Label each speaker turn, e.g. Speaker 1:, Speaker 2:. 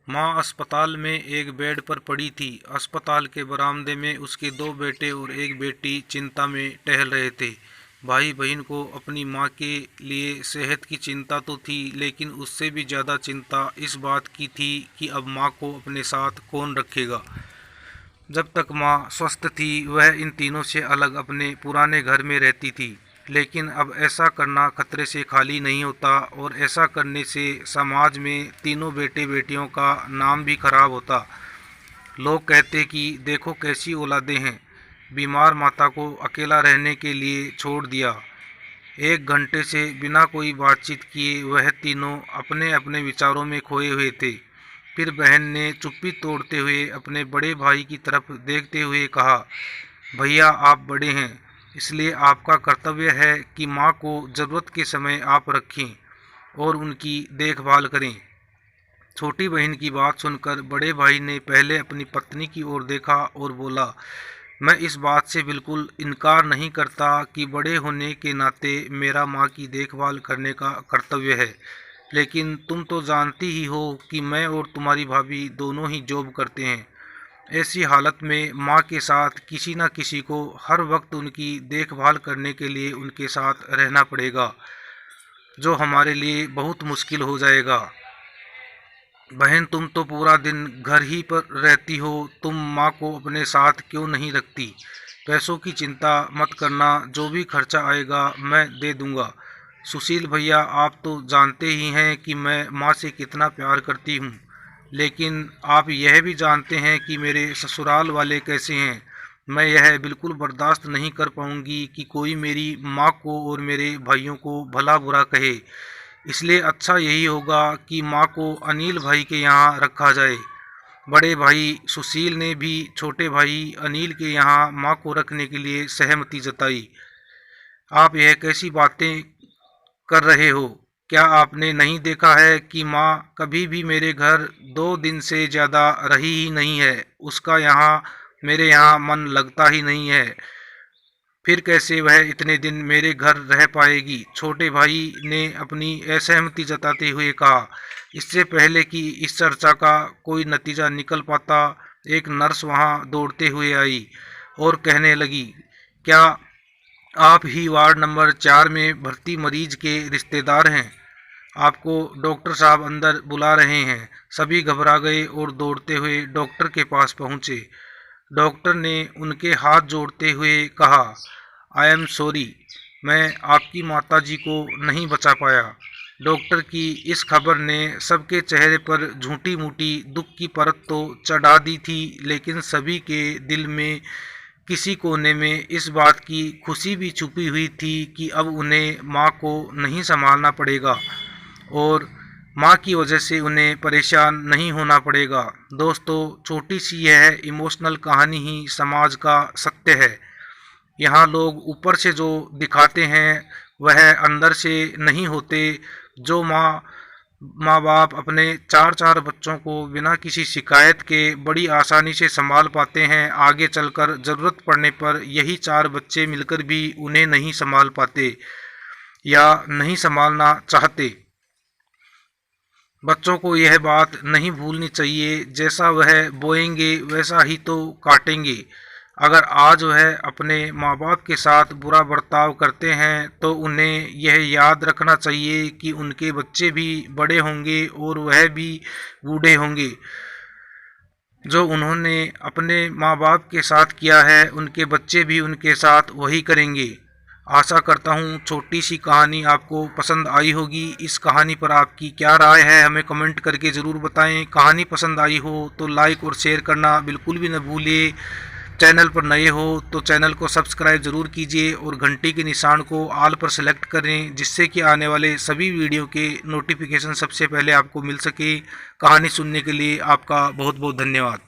Speaker 1: माँ अस्पताल में एक बेड पर पड़ी थी। अस्पताल के बरामदे में उसके दो बेटे और एक बेटी चिंता में टहल रहे थे। भाई बहन को अपनी माँ के लिए सेहत की चिंता तो थी, लेकिन उससे भी ज़्यादा चिंता इस बात की थी कि अब माँ को अपने साथ कौन रखेगा। जब तक माँ स्वस्थ थी वह इन तीनों से अलग अपने पुराने घर में रहती थी, लेकिन अब ऐसा करना खतरे से खाली नहीं होता, और ऐसा करने से समाज में तीनों बेटे बेटियों का नाम भी खराब होता। लोग कहते कि देखो कैसी औलादें हैं, बीमार माता को अकेला रहने के लिए छोड़ दिया। एक घंटे से बिना कोई बातचीत किए वह तीनों अपने अपने विचारों में खोए हुए थे। फिर बहन ने चुप्पी तोड़ते हुए अपने बड़े भाई की तरफ देखते हुए कहा, भैया आप बड़े हैं, इसलिए आपका कर्तव्य है कि माँ को ज़रूरत के समय आप रखें और उनकी देखभाल करें। छोटी बहन की बात सुनकर बड़े भाई ने पहले अपनी पत्नी की ओर देखा और बोला, मैं इस बात से बिल्कुल इनकार नहीं करता कि बड़े होने के नाते मेरा माँ की देखभाल करने का कर्तव्य है, लेकिन तुम तो जानती ही हो कि मैं और तुम्हारी भाभी दोनों ही जॉब करते हैं। ऐसी हालत में माँ के साथ किसी न किसी को हर वक्त उनकी देखभाल करने के लिए उनके साथ रहना पड़ेगा, जो हमारे लिए बहुत मुश्किल हो जाएगा। बहन तुम तो पूरा दिन घर ही पर रहती हो, तुम माँ को अपने साथ क्यों नहीं रखती? पैसों की चिंता मत करना, जो भी खर्चा आएगा मैं दे दूँगा। सुशील भैया आप तो जानते ही हैं कि मैं माँ से कितना प्यार करती हूँ, लेकिन आप यह भी जानते हैं कि मेरे ससुराल वाले कैसे हैं। मैं यह बिल्कुल बर्दाश्त नहीं कर पाऊँगी कि कोई मेरी माँ को और मेरे भाइयों को भला बुरा कहे। इसलिए अच्छा यही होगा कि माँ को अनिल भाई के यहाँ रखा जाए। बड़े भाई सुशील ने भी छोटे भाई अनिल के यहाँ माँ को रखने के लिए सहमति जताई। आप यह कैसी बातें कर रहे हो? क्या आपने नहीं देखा है कि माँ कभी भी मेरे घर 2 दिन से ज़्यादा रही ही नहीं है। उसका यहाँ मेरे यहाँ मन लगता ही नहीं है, फिर कैसे वह इतने दिन मेरे घर रह पाएगी? छोटे भाई ने अपनी असहमति जताते हुए कहा। इससे पहले कि इस चर्चा का कोई नतीजा निकल पाता, एक नर्स वहां दौड़ते हुए आई और कहने लगी, क्या आप ही वार्ड नंबर 4 में भर्ती मरीज के रिश्तेदार हैं? आपको डॉक्टर साहब अंदर बुला रहे हैं। सभी घबरा गए और दौड़ते हुए डॉक्टर के पास पहुंचे। डॉक्टर ने उनके हाथ जोड़ते हुए कहा, आई एम सॉरी, मैं आपकी माताजी को नहीं बचा पाया। डॉक्टर की इस खबर ने सबके चेहरे पर झूठी मूठी दुख की परत तो चढ़ा दी थी, लेकिन सभी के दिल में किसी कोने में इस बात की खुशी भी छुपी हुई थी कि अब उन्हें माँ को नहीं संभालना पड़ेगा और माँ की वजह से उन्हें परेशान नहीं होना पड़ेगा। दोस्तों, छोटी सी यह इमोशनल कहानी ही समाज का सत्य है। यहाँ लोग ऊपर से जो दिखाते हैं वह अंदर से नहीं होते। जो माँ बाप अपने चार चार बच्चों को बिना किसी शिकायत के बड़ी आसानी से संभाल पाते हैं, आगे चलकर ज़रूरत पड़ने पर यही चार बच्चे मिलकर भी उन्हें नहीं संभाल पाते या नहीं संभालना चाहते। बच्चों को यह बात नहीं भूलनी चाहिए, जैसा वह बोएंगे वैसा ही तो काटेंगे। अगर आज वह अपने माँ बाप के साथ बुरा बर्ताव करते हैं तो उन्हें यह याद रखना चाहिए कि उनके बच्चे भी बड़े होंगे और वह भी बूढ़े होंगे। जो उन्होंने अपने माँ बाप के साथ किया है उनके बच्चे भी उनके साथ वही करेंगे। आशा करता हूँ छोटी सी कहानी आपको पसंद आई होगी। इस कहानी पर आपकी क्या राय है हमें कमेंट करके ज़रूर बताएं। कहानी पसंद आई हो तो लाइक और शेयर करना बिल्कुल भी न भूलिए। चैनल पर नए हो तो चैनल को सब्सक्राइब ज़रूर कीजिए और घंटी के निशान को ऑल पर सेलेक्ट करें, जिससे कि आने वाले सभी वीडियो के नोटिफिकेशन सबसे पहले आपको मिल सके। कहानी सुनने के लिए आपका बहुत बहुत धन्यवाद।